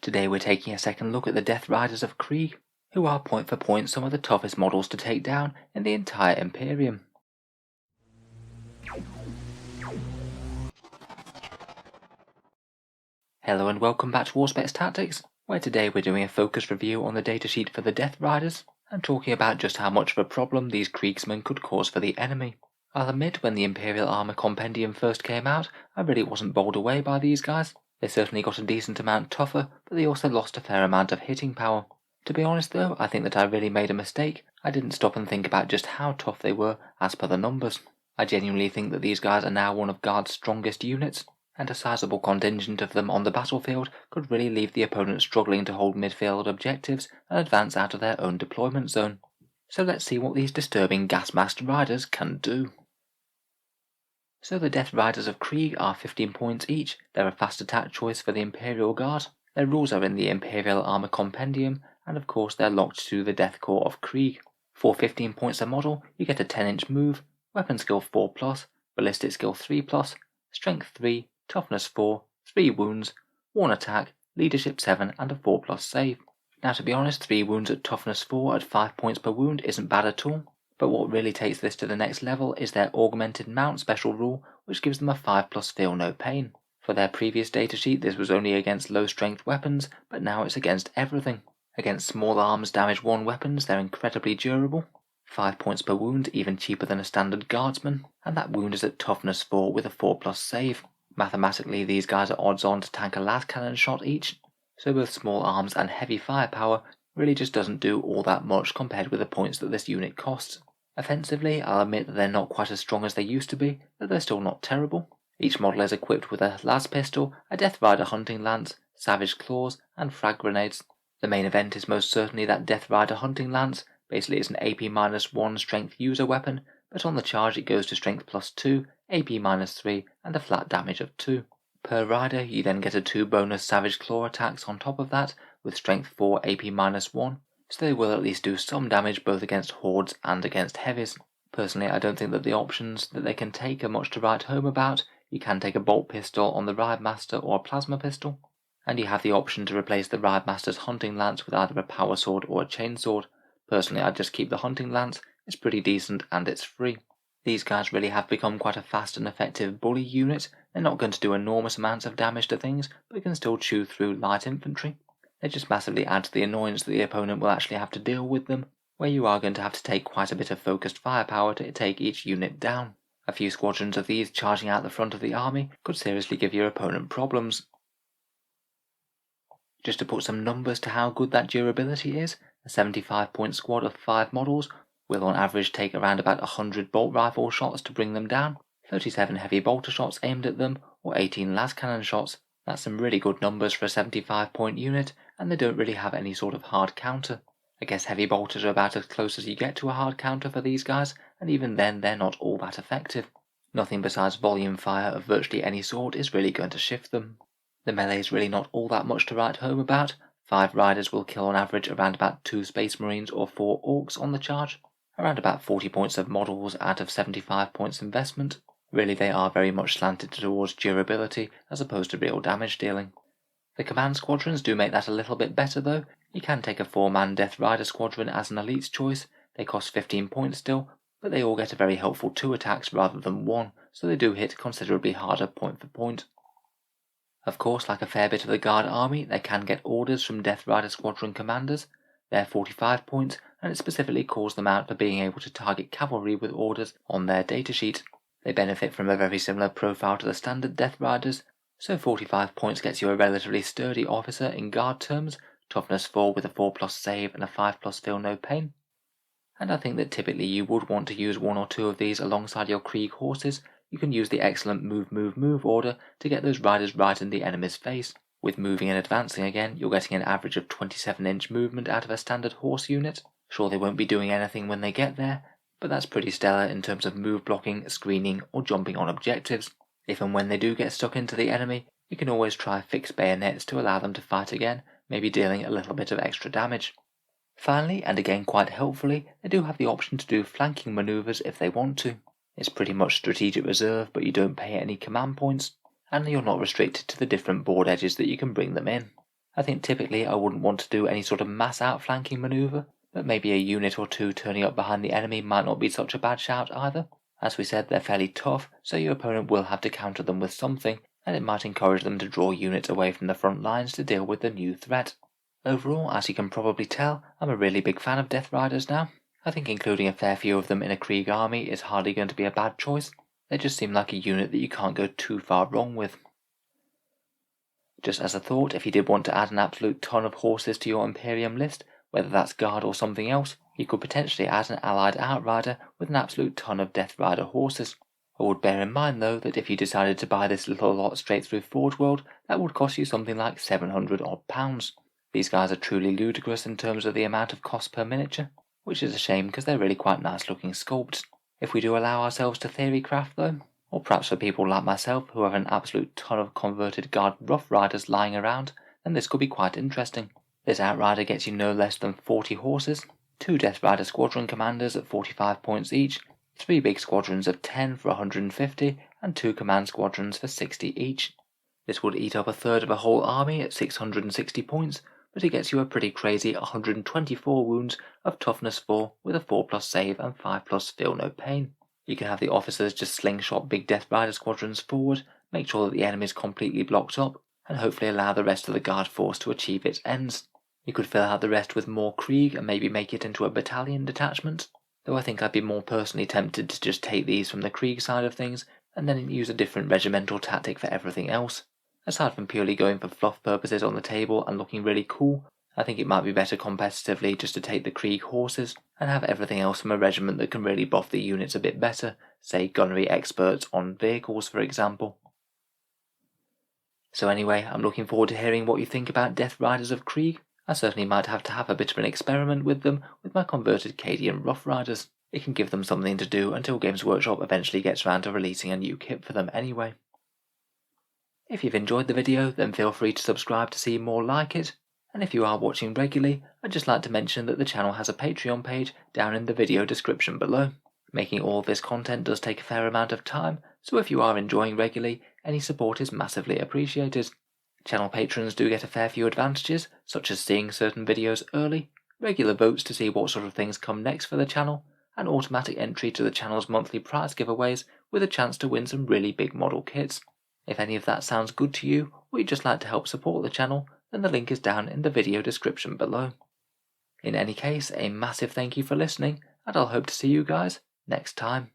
Today we're taking a second look at the Death Riders of Krieg, who are point for point some of the toughest models to take down in the entire Imperium. Hello and welcome back to Auspex Tactics, where today we're doing a focused review on the datasheet for the Death Riders, and talking about just how much of a problem these Kriegsmen could cause for the enemy. I'll admit, when the Imperial Armor Compendium first came out, I really wasn't bowled away by these guys. They certainly got a decent amount tougher, but they also lost a fair amount of hitting power. To be honest though, I think that I really made a mistake. I didn't stop and think about just how tough they were as per the numbers. I genuinely think that these guys are now one of Guard's strongest units, and a sizable contingent of them on the battlefield could really leave the opponent struggling to hold midfield objectives and advance out of their own deployment zone. So let's see what these disturbing gas-masked riders can do. So the Death Riders of Krieg are 15 points each. They're a fast attack choice for the Imperial Guard. Their rules are in the Imperial Armor Compendium, and of course they're locked to the Death Korps of Krieg. For 15 points a model, you get a 10-inch move, weapon skill 4+, ballistic skill 3+, strength 3, toughness 4, 3 wounds, 1 attack, leadership 7 and a 4+ save. Now to be honest, 3 wounds at toughness 4 at 5 points per wound isn't bad at all. But what really takes this to the next level is their augmented mount special rule, which gives them a 5+ feel no pain. For their previous datasheet this was only against low strength weapons, but now it's against everything. Against small arms damage 1 weapons they're incredibly durable, 5 points per wound, even cheaper than a standard guardsman, and that wound is at toughness 4 with a 4+ save. Mathematically these guys are odds on to tank a las cannon shot each, so both small arms and heavy firepower really just doesn't do all that much compared with the points that this unit costs. Offensively, I'll admit that they're not quite as strong as they used to be, but they're still not terrible. Each model is equipped with a las pistol, a Death Rider hunting lance, savage claws, and frag grenades. The main event is most certainly that Death Rider hunting lance. Basically it's an AP-1 strength user weapon, but on the charge it goes to strength +2, AP-3, and a flat damage of 2. Per rider you then get a 2 bonus savage claw attacks on top of that, with strength 4 AP-1, so they will at least do some damage both against hordes and against heavies. Personally, I don't think that the options that they can take are much to write home about. You can take a bolt pistol on the Ride Master or a plasma pistol, and you have the option to replace the Ride Master's hunting lance with either a power sword or a chainsword. Personally, I'd just keep the hunting lance. It's pretty decent and it's free. These guys really have become quite a fast and effective bully unit. They're not going to do enormous amounts of damage to things, but can still chew through light infantry. They just massively add to the annoyance that the opponent will actually have to deal with them, where you are going to have to take quite a bit of focused firepower to take each unit down. A few squadrons of these charging out the front of the army could seriously give your opponent problems. Just to put some numbers to how good that durability is, a 75-point squad of 5 models will on average take around about 100 bolt rifle shots to bring them down, 37 heavy bolter shots aimed at them, or 18 las cannon shots. That's some really good numbers for a 75-point unit, and they don't really have any sort of hard counter. I guess heavy bolters are about as close as you get to a hard counter for these guys, and even then they're not all that effective. Nothing besides volume fire of virtually any sort is really going to shift them. The melee is really not all that much to write home about. 5 riders will kill on average around about 2 Space Marines or 4 Orcs on the charge, around about 40 points of models out of 75 points investment. Really they are very much slanted towards durability as opposed to real damage dealing. The command squadrons do make that a little bit better though. You can take a 4-man Death Rider squadron as an elite's choice. They cost 15 points still, but they all get a very helpful 2 attacks rather than 1, so they do hit considerably harder point for point. Of course, like a fair bit of the Guard army, they can get orders from Death Rider squadron commanders. They're 45 points, and it specifically calls them out for being able to target cavalry with orders on their datasheet. They benefit from a very similar profile to the standard Death Riders, so 45 points gets you a relatively sturdy officer in Guard terms, toughness 4 with a 4+ save and a 5+ feel no pain. And I think that typically you would want to use 1 or 2 of these alongside your Krieg horses. You can use the excellent move order to get those riders right in the enemy's face. With moving and advancing again, you're getting an average of 27-inch movement out of a standard horse unit. Sure, they won't be doing anything when they get there, but that's pretty stellar in terms of move blocking, screening, or jumping on objectives. If and when they do get stuck into the enemy, you can always try fixed bayonets to allow them to fight again, maybe dealing a little bit of extra damage. Finally, and again quite helpfully, they do have the option to do flanking maneuvers if they want to. It's pretty much strategic reserve, but you don't pay any command points, and you're not restricted to the different board edges that you can bring them in. I think typically I wouldn't want to do any sort of mass outflanking manoeuvre, but maybe a unit or two turning up behind the enemy might not be such a bad shout either. As we said, they're fairly tough, so your opponent will have to counter them with something, and it might encourage them to draw units away from the front lines to deal with the new threat. Overall, as you can probably tell, I'm a really big fan of Death Riders now. I think including a fair few of them in a Krieg army is hardly going to be a bad choice. They just seem like a unit that you can't go too far wrong with. Just as a thought, if you did want to add an absolute ton of horses to your Imperium list, whether that's Guard or something else, you could potentially add an allied Outrider with an absolute ton of Death Rider horses. I would bear in mind though that if you decided to buy this little lot straight through Forge World, that would cost you something like 700 odd pounds. These guys are truly ludicrous in terms of the amount of cost per miniature, which is a shame because they're really quite nice looking sculpts. If we do allow ourselves to theorycraft though, or perhaps for people like myself who have an absolute ton of converted Guard Rough Riders lying around, then this could be quite interesting. This Outrider gets you no less than 40 horses, 2 Death Rider squadron commanders at 45 points each, 3 big squadrons of 10 for 150, and 2 command squadrons for 60 each. This would eat up a third of a whole army at 660 points, but it gets you a pretty crazy 124 wounds of toughness 4 with a 4+ save and 5+ feel no pain. You can have the officers just slingshot big Death Rider squadrons forward, make sure that the enemy is completely blocked up, and hopefully allow the rest of the Guard force to achieve its ends. You could fill out the rest with more Krieg and maybe make it into a battalion detachment, though I think I'd be more personally tempted to just take these from the Krieg side of things and then use a different regimental tactic for everything else. Aside from purely going for fluff purposes on the table and looking really cool, I think it might be better competitively just to take the Krieg horses and have everything else from a regiment that can really buff the units a bit better, say gunnery experts on vehicles for example. So anyway, I'm looking forward to hearing what you think about Death Riders of Krieg. I certainly might have to have a bit of an experiment with them with my converted Cadian Rough Riders. It can give them something to do until Games Workshop eventually gets around to releasing a new kit for them anyway. If you've enjoyed the video, then feel free to subscribe to see more like it. And if you are watching regularly, I'd just like to mention that the channel has a Patreon page down in the video description below. Making all of this content does take a fair amount of time, so if you are enjoying regularly, any support is massively appreciated. Channel patrons do get a fair few advantages, such as seeing certain videos early, regular votes to see what sort of things come next for the channel, and automatic entry to the channel's monthly prize giveaways with a chance to win some really big model kits. If any of that sounds good to you, or you'd just like to help support the channel, then the link is down in the video description below. In any case, a massive thank you for listening, and I'll hope to see you guys next time.